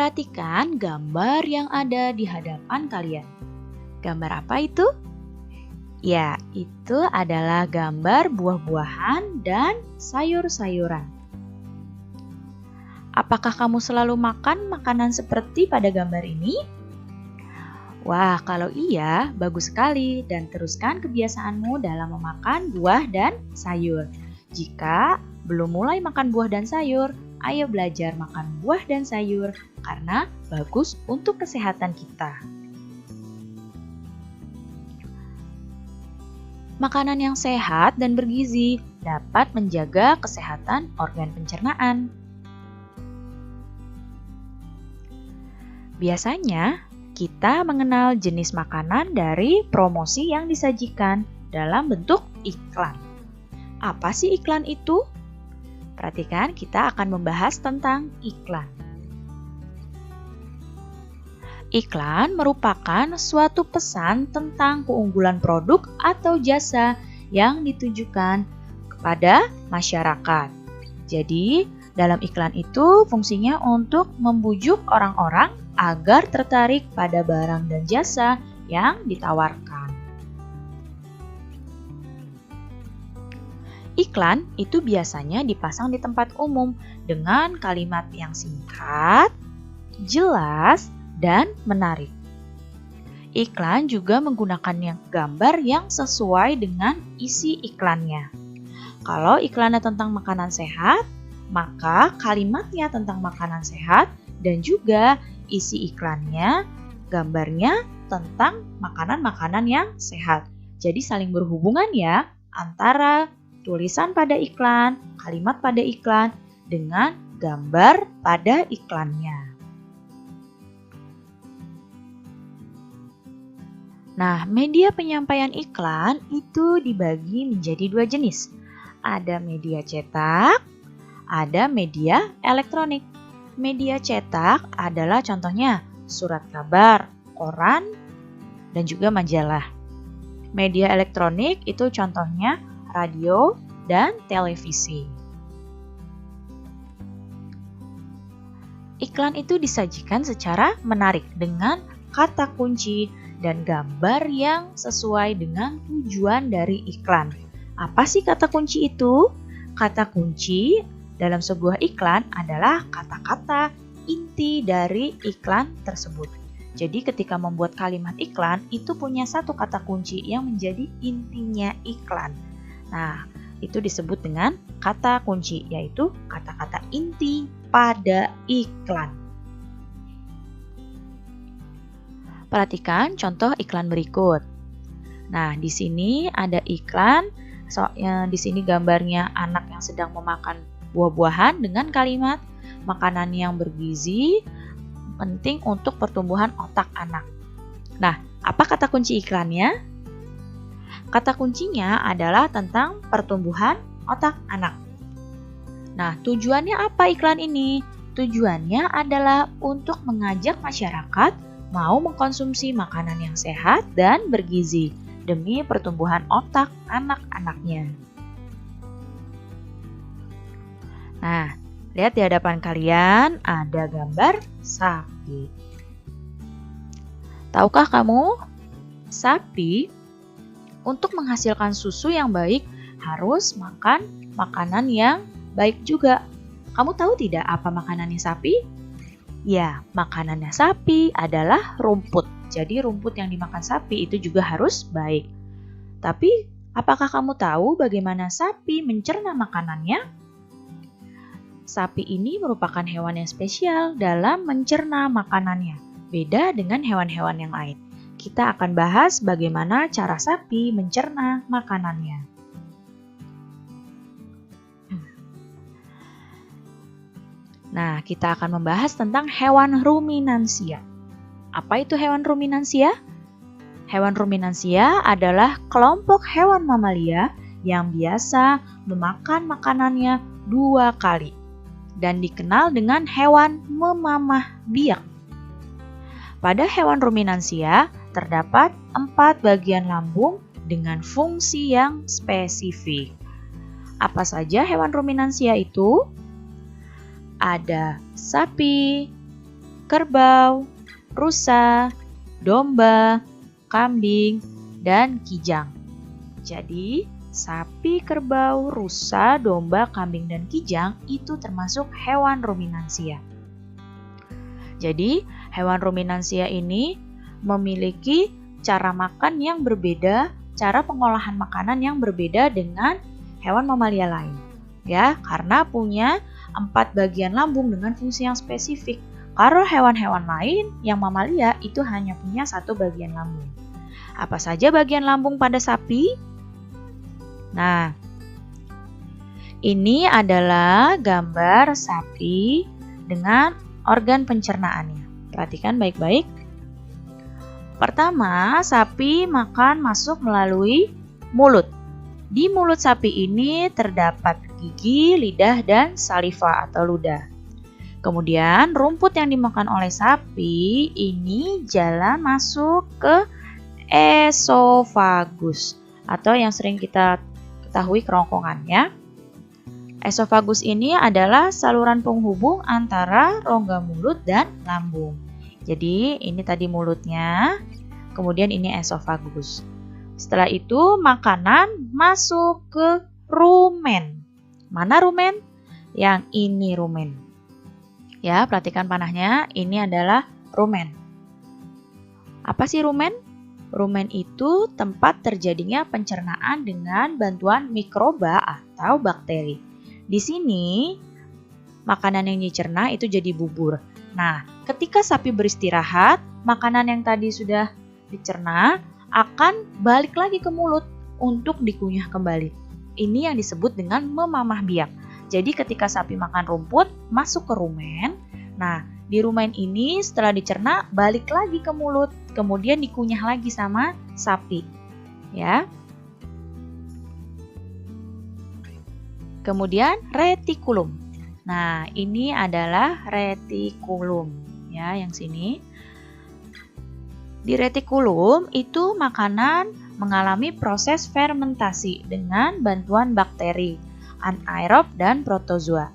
Perhatikan gambar yang ada di hadapan kalian. Gambar apa itu? Ya, itu adalah gambar buah-buahan dan sayur-sayuran. Apakah kamu selalu makan makanan seperti pada gambar ini? Wah, kalau iya, bagus sekali dan teruskan kebiasaanmu dalam memakan buah dan sayur. Jika belum mulai makan buah dan sayur, ayo belajar makan buah dan sayur karena bagus untuk kesehatan kita. Makanan yang sehat dan bergizi dapat menjaga kesehatan organ pencernaan. Biasanya, kita mengenal jenis makanan dari promosi yang disajikan dalam bentuk iklan. Apa sih iklan itu? Perhatikan, kita akan membahas tentang iklan. Iklan merupakan suatu pesan tentang keunggulan produk atau jasa yang ditujukan kepada masyarakat. Jadi, dalam iklan itu fungsinya untuk membujuk orang-orang agar tertarik pada barang dan jasa yang ditawarkan. Iklan itu biasanya dipasang di tempat umum dengan kalimat yang singkat, jelas, dan menarik. Iklan juga menggunakan gambar yang sesuai dengan isi iklannya. Kalau iklannya tentang makanan sehat, maka kalimatnya tentang makanan sehat dan juga isi iklannya, gambarnya tentang makanan-makanan yang sehat. Jadi saling berhubungan ya antara tulisan pada iklan, kalimat pada iklan, dengan gambar pada iklannya. Nah, media penyampaian iklan itu dibagi menjadi dua jenis. Ada media cetak, ada media elektronik. Media cetak adalah contohnya surat kabar, koran, dan juga majalah. Media elektronik itu contohnya radio dan televisi. Iklan itu disajikan secara menarik dengan kata kunci dan gambar yang sesuai dengan tujuan dari iklan. Apa sih kata kunci itu? Kata kunci dalam sebuah iklan adalah kata-kata inti dari iklan tersebut. Jadi ketika membuat kalimat iklan, itu punya satu kata kunci yang menjadi intinya iklan. Nah, itu disebut dengan kata kunci, yaitu kata-kata inti pada iklan. Perhatikan contoh iklan berikut. Nah, di sini ada iklan. Di sini gambarnya anak yang sedang memakan buah-buahan dengan kalimat makanan yang bergizi penting untuk pertumbuhan otak anak. Nah, apa kata kunci iklannya? Kata kuncinya adalah tentang pertumbuhan otak anak. Nah, tujuannya apa iklan ini? Tujuannya adalah untuk mengajak masyarakat mau mengkonsumsi makanan yang sehat dan bergizi demi pertumbuhan otak anak-anaknya. Nah, lihat di hadapan kalian ada gambar sapi. Tahukah kamu, sapi untuk menghasilkan susu yang baik harus makan makanan yang baik juga. Kamu tahu tidak apa makanannya sapi? Ya, makanannya sapi adalah rumput. Jadi rumput yang dimakan sapi itu juga harus baik. Tapi, apakah kamu tahu bagaimana sapi mencerna makanannya? Sapi ini merupakan hewan yang spesial dalam mencerna makanannya. Beda dengan hewan-hewan yang lain. Kita akan bahas bagaimana cara sapi mencerna makanannya. Nah, kita akan membahas tentang hewan ruminansia. Apa itu hewan ruminansia? Hewan ruminansia adalah kelompok hewan mamalia yang biasa memakan makanannya 2 kali dan dikenal dengan hewan memamah biak. Pada hewan ruminansia terdapat 4 bagian lambung dengan fungsi yang spesifik. Apa saja hewan ruminansia itu? Ada sapi, kerbau, rusa, domba, kambing, dan kijang. Jadi, sapi, kerbau, rusa, domba, kambing, dan kijang itu termasuk hewan ruminansia. Jadi, hewan ruminansia ini memiliki cara makan yang berbeda, cara pengolahan makanan yang berbeda dengan hewan mamalia lain. Ya, karena punya 4 bagian lambung dengan fungsi yang spesifik. Kalau hewan-hewan lain yang mamalia itu hanya punya 1 bagian lambung. Apa saja bagian lambung pada sapi? Nah, ini adalah gambar sapi dengan organ pencernaannya. Perhatikan baik-baik. Pertama, sapi makan masuk melalui mulut. Di mulut sapi ini terdapat gigi, lidah, dan saliva atau ludah. Kemudian rumput yang dimakan oleh sapi ini jalan masuk ke esofagus atau yang sering kita ketahui kerongkongan ya. Esofagus ini adalah saluran penghubung antara rongga mulut dan lambung. Jadi ini tadi mulutnya, kemudian ini esofagus. Setelah itu makanan masuk ke rumen. Mana rumen? Yang ini rumen. Ya, perhatikan panahnya, ini adalah rumen. Apa sih rumen? Rumen itu tempat terjadinya pencernaan dengan bantuan mikroba atau bakteri. Di sini, makanan yang dicerna itu jadi bubur. Nah, ketika sapi beristirahat, makanan yang tadi sudah dicerna akan balik lagi ke mulut untuk dikunyah kembali. Ini yang disebut dengan memamah biak. Jadi ketika sapi makan rumput, masuk ke rumen. Nah, di rumen ini setelah dicerna, balik lagi ke mulut. Kemudian dikunyah lagi sama sapi. Ya. Kemudian retikulum. Nah, ini adalah retikulum. Ya, yang sini. Di retikulum itu makanan mengalami proses fermentasi dengan bantuan bakteri, anaerob dan protozoa.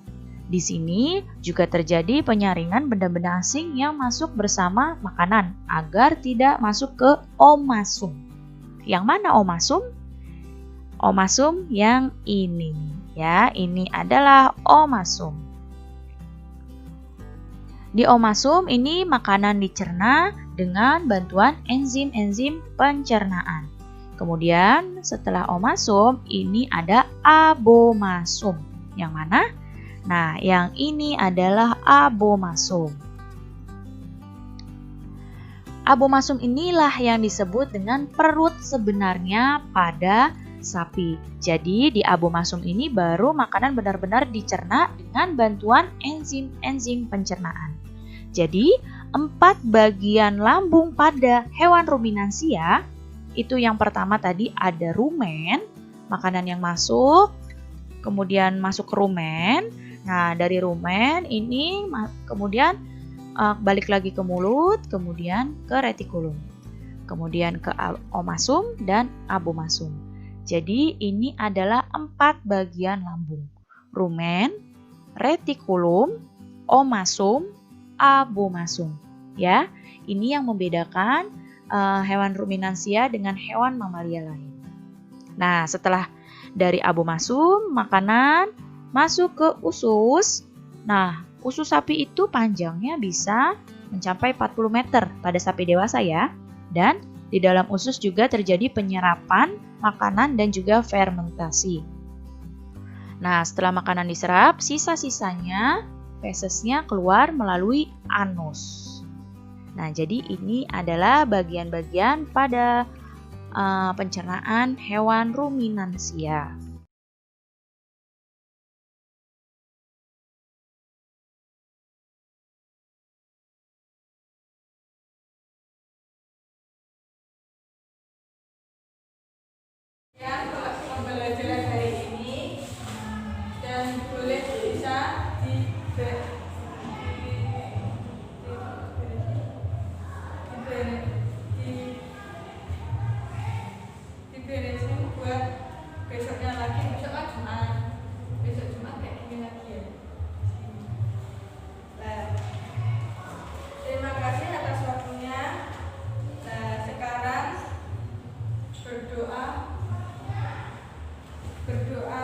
Di sini juga terjadi penyaringan benda-benda asing yang masuk bersama makanan agar tidak masuk ke omasum. Yang mana omasum? Omasum yang ini ya, ini adalah omasum. Di omasum ini makanan dicerna dengan bantuan enzim-enzim pencernaan. Kemudian setelah omasum ini ada abomasum. Yang mana? Nah, yang ini adalah abomasum. Abomasum inilah yang disebut dengan perut sebenarnya pada sapi. Jadi di abomasum ini baru makanan benar-benar dicerna dengan bantuan enzim-enzim pencernaan. Jadi 4 bagian lambung pada hewan ruminansia itu yang pertama tadi ada rumen, makanan yang masuk, kemudian masuk ke rumen. Nah, dari rumen ini kemudian balik lagi ke mulut, kemudian ke retikulum, kemudian ke omasum dan abomasum. Jadi ini adalah 4 bagian lambung. Rumen, retikulum, omasum, abomasum. Ya, ini yang membedakan hewan ruminansia dengan hewan mamalia lain. Nah, setelah dari abomasum, makanan masuk ke usus. Nah, usus sapi itu panjangnya bisa mencapai 40 meter pada sapi dewasa ya. Dan di dalam usus juga terjadi penyerapan makanan dan juga fermentasi. Nah, setelah makanan diserap, sisa-sisanya fesesnya keluar melalui anus. Nah, jadi ini adalah bagian-bagian pada pencernaan hewan ruminansia. Ya, pembelajaran hari ini dan boleh bisa diberesin buat besoknya lagi. Besok kan Jumat, besok Jumat kayak gini lagi ya. Nah, berdoa